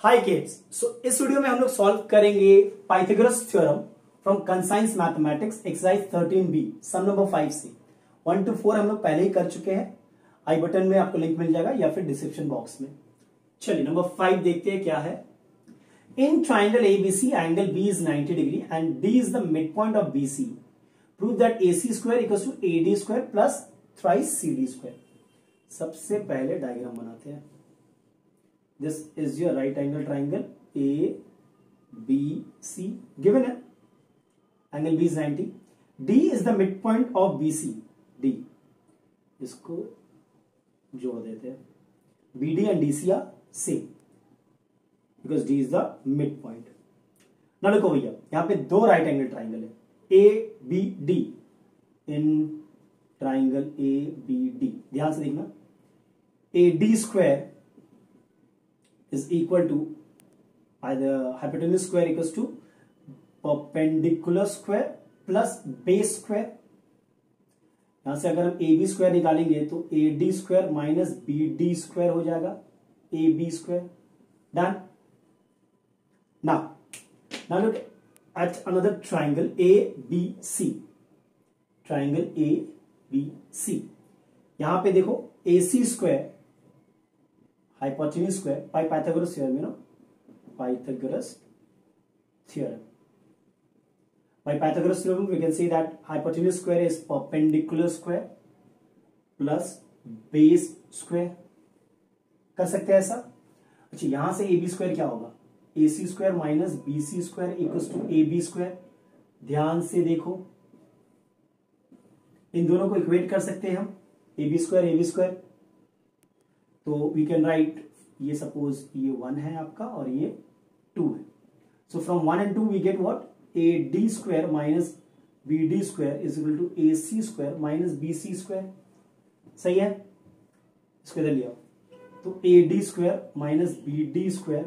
हाय kids. सो इस video में हम लोग सॉल्व करेंगे Pythagoras theorem from concise mathematics exercise 13b sum number 5 से 1 to 4 हम लोग पहले ही कर चुके हैं। आई बटन में आपको लिंक मिल जाएगा या फिर डिस्क्रिप्शन बॉक्स में। चलिए नंबर 5 देखते हैं क्या है। In triangle ABC angle B is 90 degree and D is the mid point of BC. Prove that AC square equals to AD square plus thrice CD square. सबसे पहले डायग्राम बनाते हैं। This is your right angle triangle ABC given है, angle B is 90, D is the midpoint of BC, D इसको जोड़ देते हैं। BD and DC are same because D is the midpoint. ना देखो भैया, यहाँ पे दो राइट एंगल ट्राइंगल है ABD इन ट्राइंगल ABD। ध्यान से देखना, AD square is equal to either hypotenuse square equals to perpendicular square plus base square। यहां से अगर हम AB स्क्वायर निकालेंगे तो AD square minus BD square हो जाएगा AB square. Done. now look at another triangle ABC। Triangle ABC, यहां पे देखो AC square hypotenuse square by Pythagoras theorem, you know, Pythagoras theorem. By Pythagoras theorem, we can say that hypotenuse square is perpendicular square plus base square। कर सकते हैं ऐसा। अच्छा, यहां से AB स्क्वायर क्या होगा? AC square minus BC square equals to AB square. ध्यान से देखो, इन दोनों को इक्वेट कर सकते हैं हम, AB स्क्वायर। तो वी कैन राइट, ये सपोज ये 1 है आपका और ये 2 है। So from 1 and 2 we get what? AD square minus BD square is equal to AC square minus BC square. सही है, इसको इधर लिया तो AD square minus BD square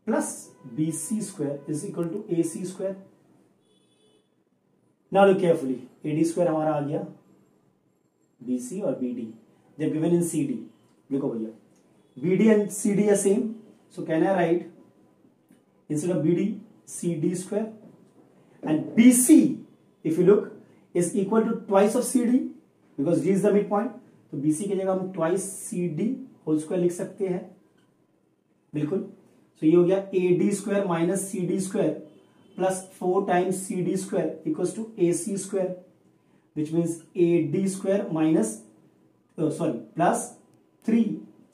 plus BC square is equal to AC square. Now look carefully, AD square हमारा आ गया, BC और BD they are given in CD। देखो भैया, BD and CD are same, so can I write instead of BD CD square, and BC if you look is equal to twice of CD because D is the midpoint, तो BC की जगह हम twice CD whole square लिख सकते हैं। बिल्कुल, so ये हो गया AD square minus CD square plus 4 times CD square equals to AC square, which means AD square minus plus 3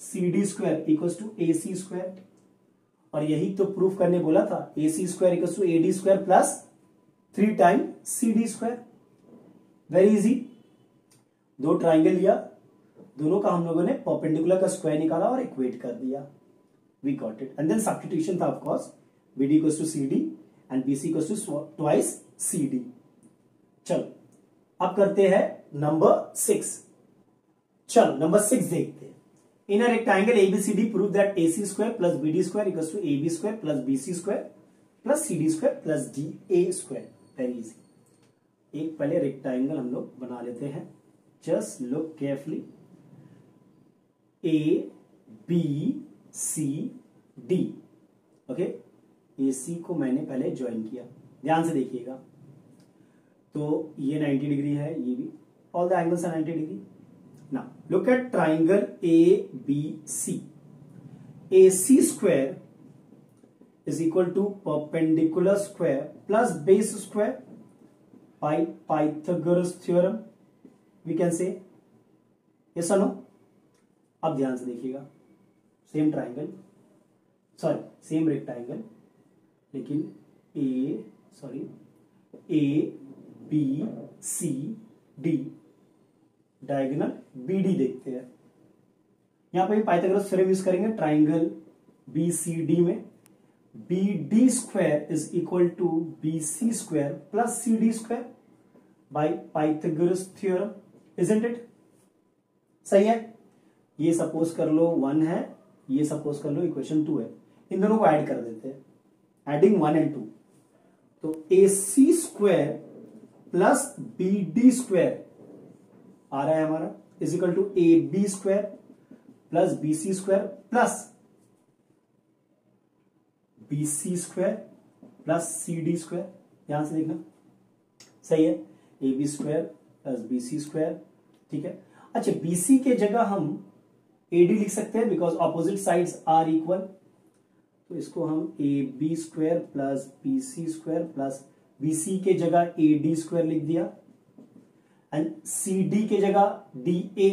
CD square equals to AC square. और यही तो प्रूफ करने बोला था, AC square equals to AD square plus 3 time CD square. Very easy. दो triangle लिया, दोनों का हम लोगों ने परपेंडिकुलर का स्क्वायर निकाला और इक्वेट कर दिया। We got it. And then substitution था of course, BD equals to CD and BC equals to twice CD। चलो अब करते हैं नंबर 6। चलो नंबर 6 देखते हैं। In a rectangle ABCD prove that AC square plus BD square equals to AB square plus BC square plus CD square plus DA square. Very easy. एक पहले rectangle हम लोग बना लेते हैं। Just look carefully, ABCD। Okay, AC को मैंने पहले ज्वाइन किया, ध्यान से देखिएगा। तो ये 90 डिग्री है, ये भी, all the angles are 90 degree. Now look at triangle ABC. AC square is equal to perpendicular square plus base square by Pythagoras theorem, we can say yes or no। अब ध्यान से देखिएगा, सेम ट्राइंगल, सेम रेक्टेंगल, लेकिन ABCD diagonal BD देखते हैं। यहां पे Pythagoras theorem use करेंगे ट्राइंगल BCD में। BD square is equal to BC square plus CD square by Pythagoras theorem, isn't it? सही है। ये सपोज कर लो 1 है, ये सपोज कर लो इक्वेशन 2 है। इन दोनों को ऐड कर देते हैं, एडिंग 1 and 2, तो AC square plus BD square आ रहा है हमारा is equal to AB square plus BC square plus B C square plus C D square, ध्यान से देखना, सही है, A B square plus B C square, ठीक है। अच्छा, बी सी के जगह हम ए डी लिख सकते हैं because opposite sides are equal, तो इसको हम A B square plus B C square plus B C के जगह ए डी स्क्वायर लिख दिया, एंड सी डी के जगह डी ए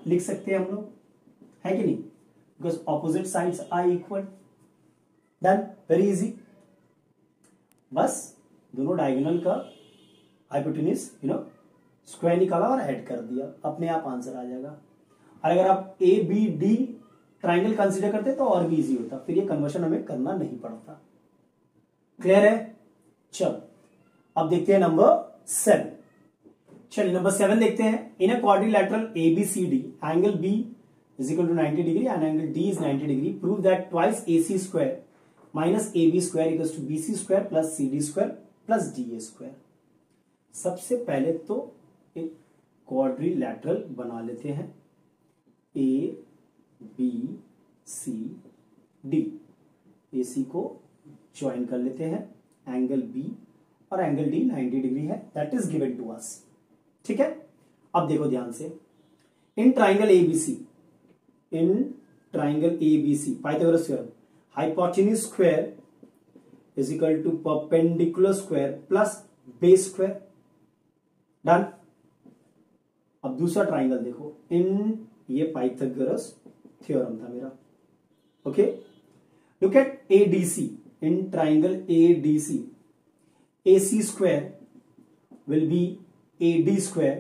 लिख सकते हैं हम लोग, है कि नहीं, because opposite sides are equal. Done, very easy. बस दोनों डायगोनल का हाइपोटेन्यूज स्क्वायर निकाला और ऐड कर दिया, अपने आप आंसर आ जाएगा। और अगर आप A B D triangle consider करते तो और भी इजी होता, फिर ये कन्वर्शन हमें करना नहीं पड़ता। क्लियर है? चलो अब देखते हैं नंबर 7। चलिए नंबर 7 देखते हैं। In a quadrilateral A B C D, angle B is equal to 90 degree and angle D is 90 degree, prove that twice A C square minus A B square equals to B C square plus C D square plus D A square. सबसे पहले तो एक quadrilateral बना लेते हैं, ए B C D, ए सी को join कर लेते हैं, एंगल बी और एंगल डी 90 डिग्री है, that is given to us, ठीक है। अब देखो ध्यान से, in triangle ABC, in triangle ABC Pythagoras theorem, hypotenuse square is equal to perpendicular square plus base square. Done. अब दूसरा ट्राइंगल देखो, इन ये पाइथागोरस थ्योरम था मेरा, okay. Look at ADC, in triangle ADC, AC square will be AD square,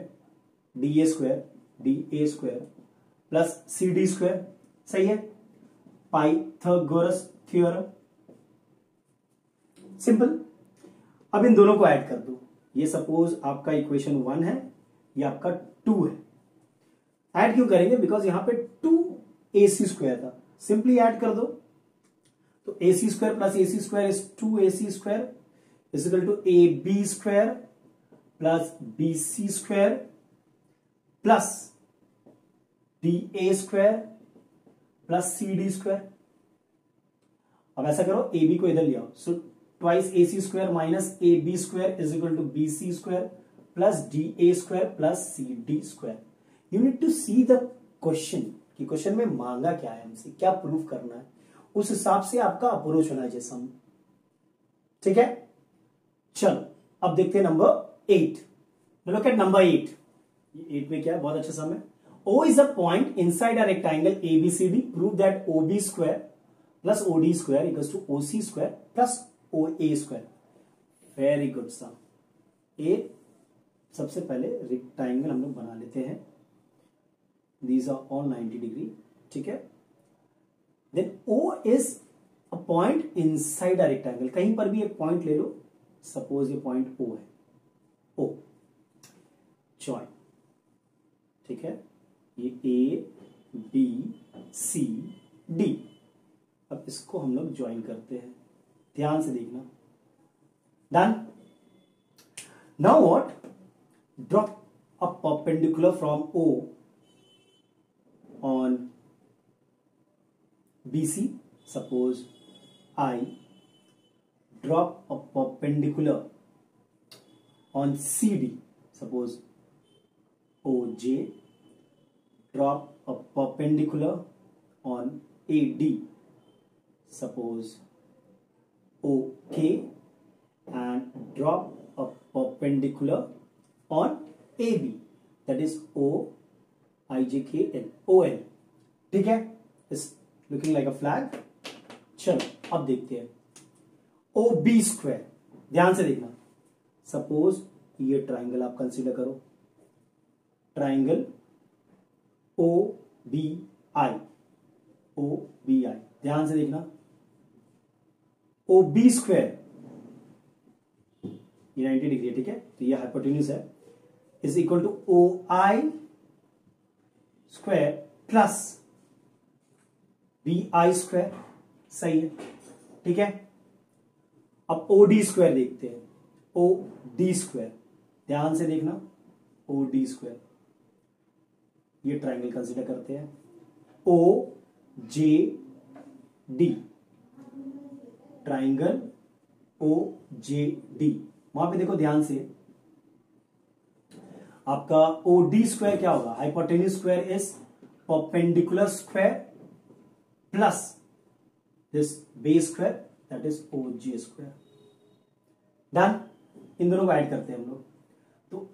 DA square, DA square plus CD square, सही है, Pythagoras theorem, simple. अब इन दोनों को ऐड कर दो, ये सपोज आपका इक्वेशन 1 है, ये आपका 2 है। ऐड क्यों करेंगे? बिकॉज यहां पे 2AC स्क्वायर था, सिंपली ऐड कर दो, तो AC square plus AC square is 2AC square is equal to AB square plus BC square plus DA square plus CD square। अब ऐसा करो, AB को इधर ले आओ, so twice AC square minus AB square is equal to BC square plus DA square plus CD square. You need to see the question कि question में मांगा क्या है, हमसे क्या प्रूव करना है, उस हिसाब से आपका अप्रोच होना चाहिए सम, ठीक है। चलो अब देखते हैं नंबर 8। Look at number 8। 8 में क्या है, बहुत अच्छा सम है। O is a point inside a rectangle ABCD, prove that OB square plus OD square equals to OC square plus OA square. Very good sum. ए सबसे पहले रेक्टेंगल हम लोग बना लेते हैं, दीज आर ऑल 90 डिग्री, ठीक है। Then O is a point inside a rectangle, कहीं पर भी एक पॉइंट ले लो, सपोज ये पॉइंट O है, O जॉइन, ठीक है, ये A B C D। अब इसको हम लोग ज्वाइन करते हैं, ध्यान से देखना। Done. Now what, drop a perpendicular from O on BC, suppose I drop a perpendicular on CD, suppose OJ, drop a perpendicular on AD, suppose OK, and drop a perpendicular on AB, that is OIJKL, OL, ठीक है, is looking like a flag। चलो अब देखते हैं OB square, ध्यान से देखना, suppose ये ट्राइंगल आप कंसीडर करो, ट्राइंगल OBI, OBI, ध्यान से देखना, OB स्क्वायर ये 90 डिग्री है, ठीक है, तो ये हाइपोटेन्यूज है, is equal to OI square plus BI square, सही है, ठीक है। अब OD स्क्वायर देखते हैं, OD स्क्वायर, ध्यान से देखना, OD स्क्वायर, ये ट्राइंगल कंसीडर करते हैं, OJD, ट्राइंगल ओ जे डी, वहां पे देखो ध्यान से, आपका ओ डी स्क्वायर क्या होगा, hypotenuse square is perpendicular square plus this base square that is O J square. Done, इन दोनों को ऐड करते हैं हम लोग, तो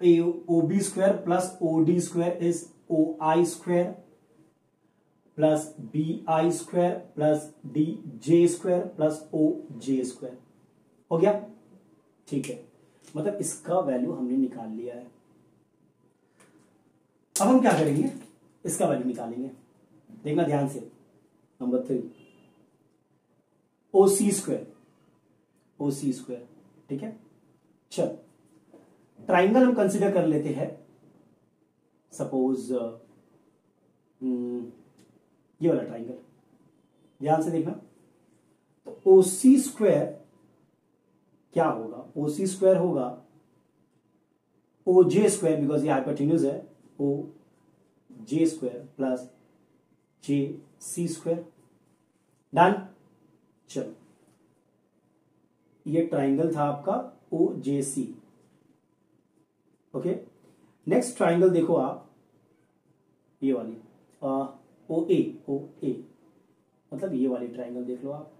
O B square plus O D square is O I square plus B I square plus D J square plus O J square. हो गया, ठीक है, मतलब इसका वैल्यू हमने निकाल लिया है। अब हम क्या करेंगे, इसका वैल्यू निकालेंगे, देखना ध्यान से। नंबर 3 ओ C square, O C square, ठीक है। चल, ट्राइंगल हम कंसिडर कर लेते हैं, सपोज ये वाला ट्राइंगल, ध्यान से देखना। तो ओ सी स्क्वायर क्या होगा, ओ सी स्क्वायर होगा ओ जे स्क्वायर, बिकॉज ये हाइपोटेन्यूज है, ओ J square plus J C square. Done, चलो, ये ट्राइंगल था आपका ओ जे सी। ओके, नेक्स्ट ट्राइंगल देखो आप, ये वाली ओ ए, मतलब ये वाली ट्राइंगल देख लो आप।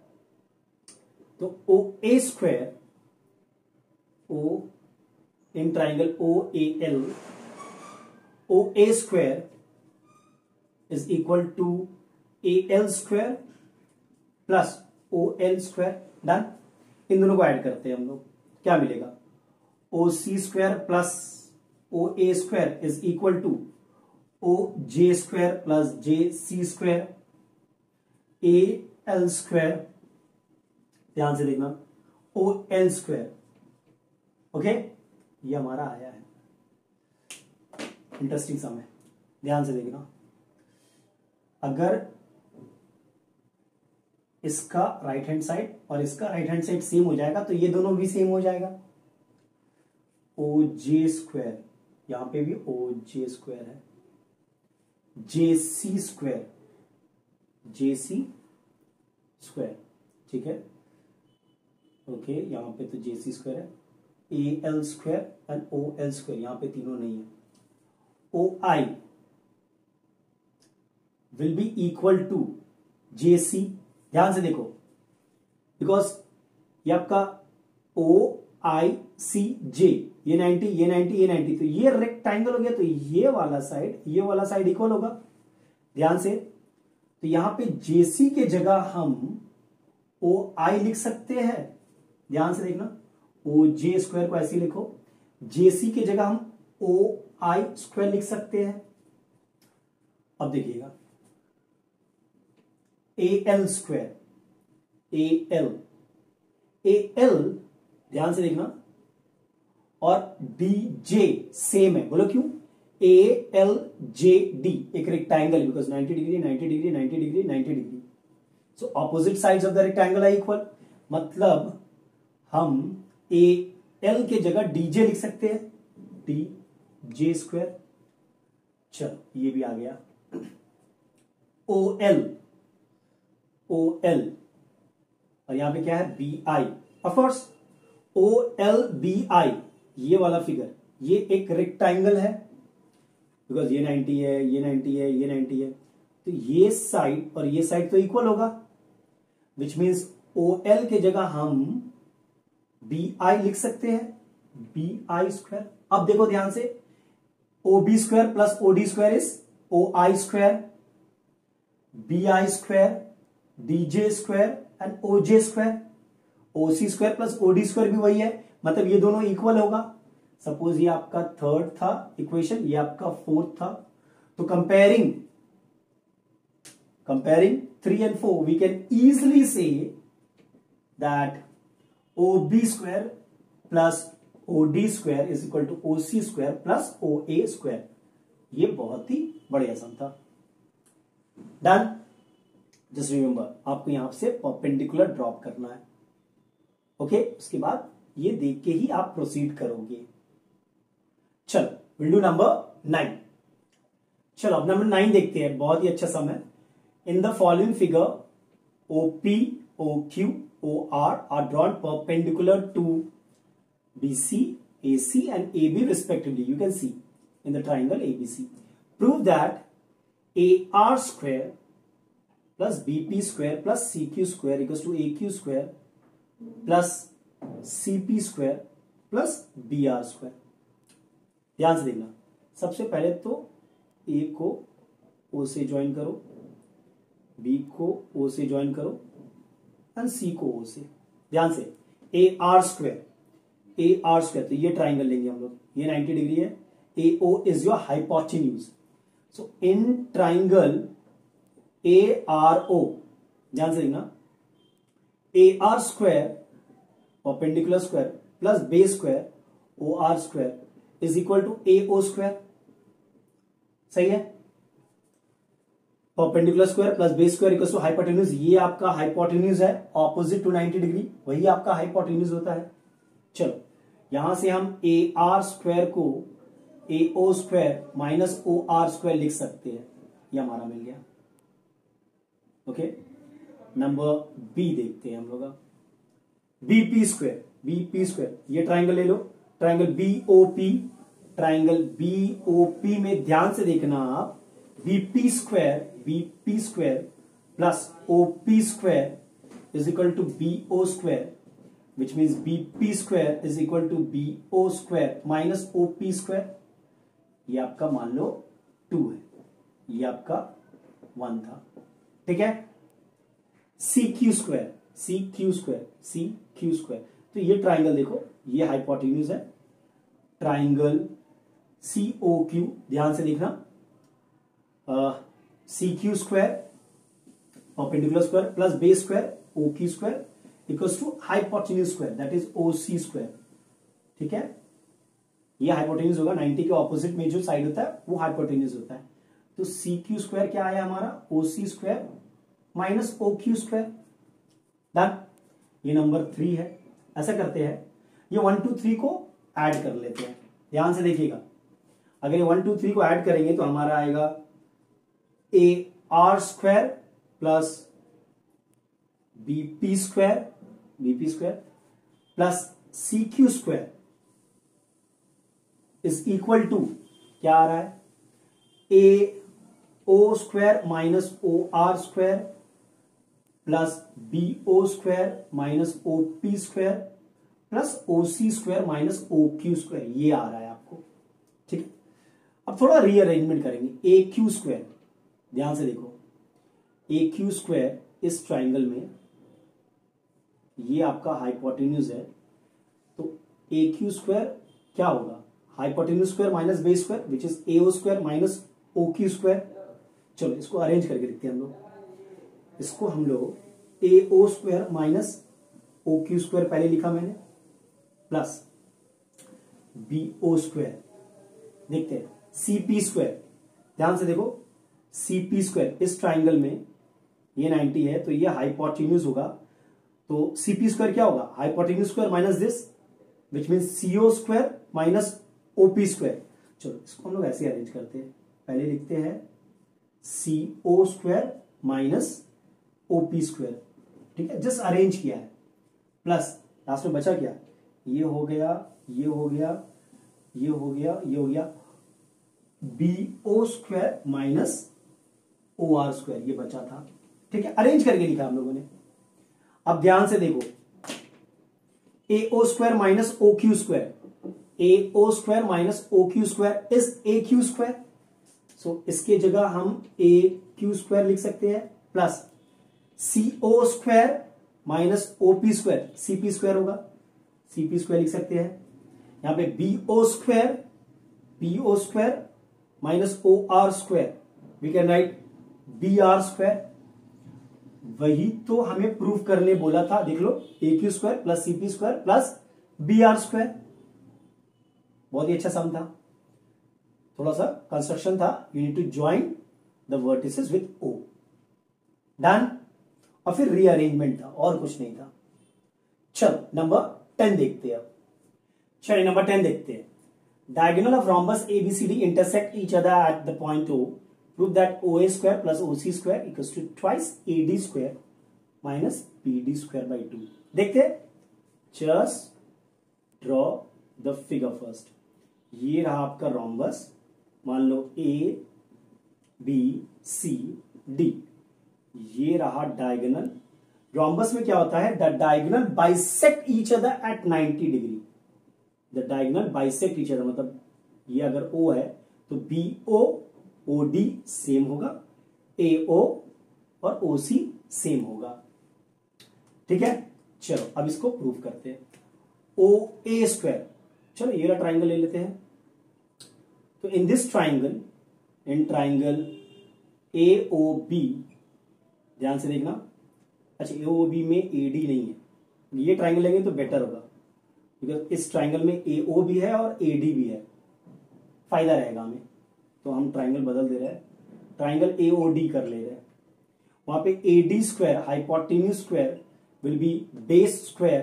तो O A square, O in triangle O A L, O A square is equal to A L square plus O L square. Done, इन दोनों को ऐड करते हैं हम लोग, क्या मिलेगा, O C square plus O A square is equal to O J square plus J C square A L square, ध्यान से देखना, ओ एल स्क्वायर। ओके, ये हमारा आया है, इंटरेस्टिंग सम है, ध्यान से देखना। अगर इसका राइट हैंड साइड और इसका राइट हैंड साइड सेम हो जाएगा तो ये दोनों भी सेम हो जाएगा। ओ जे स्क्वायर, यहां पे भी ओ जे स्क्वायर है, जे सी स्क्वायर, जे सी स्क्वायर, ठीक है। ओके, यहां पे तो जे सी स्क्वायर है, A L square and O L square, यहां पे तीनों नहीं है। O I will be equal to J C, ध्यान से देखो, बिकॉज ये आपका ओ आई सी जे, ये 90, ये 90, ये 90, तो ये रेक्टेंगल हो गया, तो ये वाला साइड इक्वल होगा, ध्यान से। तो यहां पे जेसी के जगह हम ओ आई लिख सकते हैं, ध्यान से देखना, ओ जे स्क्वायर को ऐसे लिखो, जेसी के जगह हम ओ आई स्क्वायर लिख सकते हैं। अब देखिएगा, ए एल स्क्वायर, ए एल, ध्यान से देखना, और डी जे सेम है, बोलो क्यों, ए एल जे डी एक rectangle, because 90 degree 90 degree 90 degree 90 degree, so opposite sides of the rectangle are equal, मतलब हम ए एल के जगह डी जे लिख सकते हैं, डी जे स्क्वायर। चलो, ये भी आ गया। ओ एल और यहां पे क्या है, B I, of course O L B I, ये वाला फिगर, ये एक रेक्टेंगल है, बिकॉज ये 90 है, ये 90 है, ये 90 है, तो ये साइड और ये साइड तो इक्वल होगा, विच मीन्स ओ एल के जगह हम बी आई लिख सकते हैं, बी आई स्क्वायर। अब देखो ध्यान से, O B square plus O D square is O I square, B I square, D J square and O J square, O C square plus O D square भी वही है, मतलब ये दोनों इक्वल होगा। सपोज ये आपका थर्ड था इक्वेशन, ये आपका फोर्थ था, तो comparing 3 and 4 we can easily say that OB square plus OD square is equal to OC square plus OA square। ये बहुत ही बढ़िया सम था। डन, जस्ट रिमेंबर आपको यहां से परपेंडिकुलर ड्रॉप करना है। ओके, उसके बाद ये देख के ही आप प्रोसीड करोगे। चलो, विल डू नंबर 9। चलो, अब नंबर 9 देखते हैं, बहुत ही अच्छा सम है। In the following figure OP, OQ OR are drawn perpendicular to BC, AC and AB respectively. You can see in the triangle ABC. Prove that AR square plus BP square plus CQ square equals to AQ square plus CP square plus BR square. ध्यान से देखना, सबसे पहले तो A को O से join करो, B को O से ज्वाइन करो एंड C को O से. ध्यान से AR स्क्वायर तो ये ट्राइंगल लेंगे हम लोग, ये 90 डिग्री है. AO is your hypotenuse. So in triangle ARO, ध्यान से देखना, AR square perpendicular square plus base square OR square is equal to AO square. सही है. Perpendicular square plus base square equal to hypotenuse. ये आपका hypotenuse है opposite to 90 degree, वही आपका हाइपोटेन्यूज होता है. चलो यहां से हम AR स्क्वायर को AO square minus OR square लिख सकते हैं. ये हमारा मिल गया. ओके, नंबर बी देखते हैं हम लोग. BP स्क्वायर, ये ट्राइंगल ले लो, ट्राइंगल BOP में ध्यान से देखना आप, BP square plus OP square is equal to BO square, which means BP square is equal to BO square minus OP square. ये आपका मान लो 2 है, ये आपका 1 था. ठीक है. CQ स्क्वायर, तो ये ट्राइंगल देखो, ये हाइपोटेन्यूज है. ट्राइंगल COQ, ध्यान से देखना, CQ square perpendicular square plus base square OQ square equals to hypotenuse square, that is OC square. ठीक है. ये हाइपोटेन्यूज होगा, 90 के ऑपोजिट में जो साइड होता है वो हाइपोटेन्यूज होता है. तो CQ स्क्वायर क्या आया हमारा, OC square minus OQ square. Done. ये नंबर 3 है. ऐसा करते हैं, ये 1 2 3 को ऐड कर लेते हैं. ध्यान से देखिएगा, अगर ये 1 2 3 को ऐड करेंगे तो हमारा आएगा AR square plus BP square plus CQ square is equal to क्या आ रहा है, AO square minus OR square plus BO square minus OP square plus OC square minus OQ square. ये आ रहा है आपको. ठीक है. अब थोड़ा रीअरेंजमेंट करेंगे. AQ स्क्वायर, ध्यान से देखो, AQ स्क्वायर इस ट्राइंगल में ये आपका हाइपोटेन्यूज है, तो AQ स्क्वायर क्या होगा, hypotenuse square minus base square which is AO square minus OQ square. चलो इसको अरेंज करके देखते हैं हम लोग. इसको हम लोग AO square minus OQ square पहले लिखा मैंने प्लस BO स्क्वायर. देखते हैं CP स्क्वायर, ध्यान से देखो, CP स्क्वायर इस ट्राइंगल में ये 90 है तो ये हाइपोटेन्यूज होगा, तो CP स्क्वायर क्या होगा, hypotenuse square minus this which means CO square minus OP square. चलो इसको हम लोग ऐसे अरेंज करते हैं. पहले लिखते हैं CO square minus OP square. ठीक है, जस्ट अरेंज किया है. प्लस लास्ट में बचा क्या, ये हो गया, ये हो गया, ये हो गया, ये हो गया, BO square minus OR square, ये बचा था. ठीक है, अरेंज करके लिखा हम लोगों ने. अब ध्यान से देखो, AO square minus OQ square, AO square minus OQ square is AQ square. So इसके जगह हम AQ स्क्वायर लिख सकते हैं plus CO square minus OP square, CP square होगा, CP स्क्वायर लिख सकते हैं. यहां पे BO square minus OR square, we can write BR square. वही तो हमें प्रूव करने बोला था, देख लो, AQ square plus CP square plus BR square. बहुत ही अच्छा सम था, थोड़ा सा कंस्ट्रक्शन था. You need to join the vertices with O. Done. और फिर रीअरेंजमेंट था, और कुछ नहीं था. चलो नंबर 10 देखते हैं. चलिए नंबर 10 देखते हैं. Diagonal of rhombus ABCD intersect each other at the point O. Prove that OA square plus OC square equals to twice AD square minus B D square by 2। देखते हैं, just draw the figure first. ये रहा आपका rhombus, मान लो ए B C D, ये रहा diagonal. Rhombus में क्या होता है, the diagonal bisect each other at 90 degree. The diagonal bisect each other मतलब ये अगर ओ है तो B O O D same होगा, ए ओ और ओ सी सेम होगा। ठीक है, चलो अब इसको प्रूव करते हैं। ओ ए स्क्वायर, चलो ये वाला ट्राइंगल ले लेते हैं। तो in this triangle, in triangle A O B, ध्यान से देखना। अच्छा, ए ओ बी में ए डी नहीं है, ये ट्राइंगल लेंगे तो बेटर होगा, बिकॉज इस ट्राइंगल में ए ओ भी है और ए डी भी है, फायदा रहेगा हमें। तो हम ट्राइंगल बदल दे रहे हैं, ट्राइंगल ए ओ डी कर ले रहे हैं। वहां पे ए D square hypotenuse square will be base square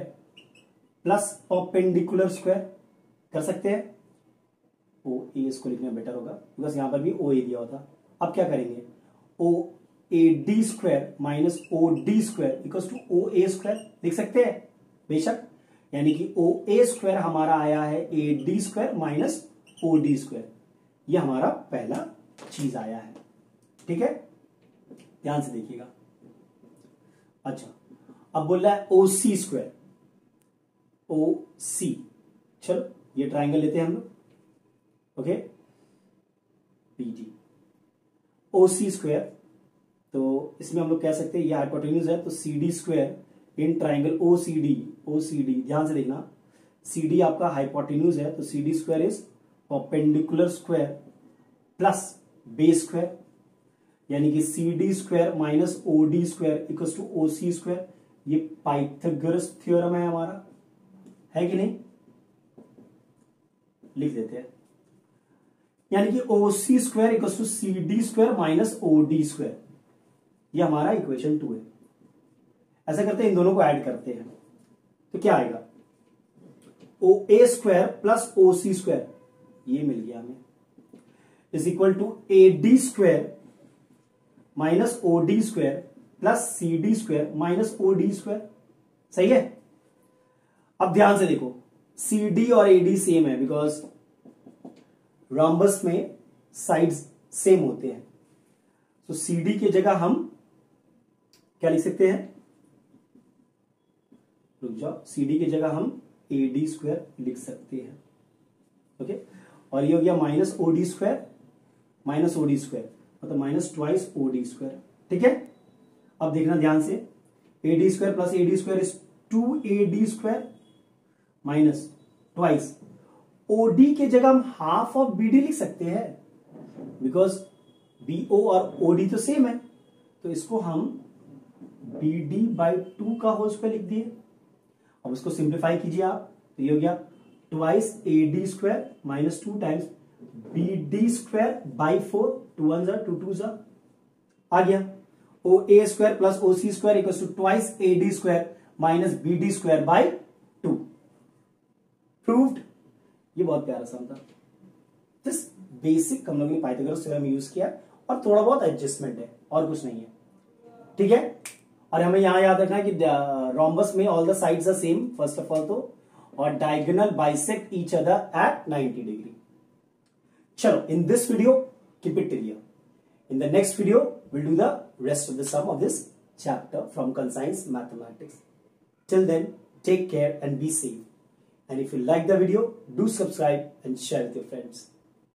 plus perpendicular square, कर सकते हैं। ओ ए इसको लिखना बेटर होगा, बिकॉज यहां पर भी ओ ए दिया हुआ था। अब क्या करेंगे, O A D square minus O D square equal to O A square लिख सकते हैं बेशक, यानी कि ओ ए स्क्वायर हमारा आया है A D square minus O D square, ये हमारा पहला चीज आया है। ठीक है, ध्यान से देखिएगा। अच्छा, अब बोल रहा है ओ सी स्क्वायर, ओ सी, चलो ये ट्राइंगल लेते हैं हम लोग, okay, P D O C square. तो इसमें हम लोग कह सकते हैं ये हाइपोटेन्यूज है, तो C D square in triangle O C D, ध्यान से देखना, सी डी आपका हाइपोटेन्यूज है, तो C D square is perpendicular square plus base square, यानी कि C D square minus O D square equal to O C square. ये Pythagoras theorem है हमारा, है कि नहीं, लिख देते हैं। यानी कि O C square equal to C D square minus O D square, ये हमारा इक्वेशन 2 है। ऐसा करते हैं, इन दोनों को ऐड करते हैं, तो क्या आएगा, O A square plus O C square, ये मिल गया हमें, is equal to A D square minus O D square plus C D square minus O D square. सही है। अब ध्यान से देखो, सी डी और ए डी सेम है, बिकॉज रोम्बस में साइड्स सेम होते हैं। तो सी डी की जगह हम क्या लिख सकते हैं, रुक जाओ, सी डी की जगह हम ए डी स्क्वायर लिख सकते हैं, ओके। और ये हो गया minus O D square minus O D square, मतलब minus twice O D square. ठीक है, अब देखना ध्यान से, A D square plus A D square is 2 square minus twice O D के जगह हम हाफ ऑफ बी डी लिख सकते हैं, बिकॉज बी ओ और ओ डी तो सेम है, तो इसको हम बी डी बाई 2 का होल स्क्वायर लिख दिए। अब इसको सिंप्लीफाई कीजिए आप, तो ये हो गया twice A D square minus 2 times B D square by 4, 2 1 2 2 आ गया। O A square plus O C square equal to twice A D square minus B D square by 2। Proved. ये बहुत प्यारा सा था, जस्ट बेसिक हम लोगों ने पाइथागोरस थ्योरम यूज किया और थोड़ा बहुत एडजस्टमेंट है और कुछ नहीं है। ठीक है, और हमें यहां याद रखना है कि रोम्बस में all the sides are same first of all, तो और diagonal bisect each other at 90 degree. चलो, in this video, keep it till here. In the next video, we'll do the rest of the sum of this chapter from Conscience Mathematics. Till then, take care and be safe. And if you like the video, do subscribe and share with your friends.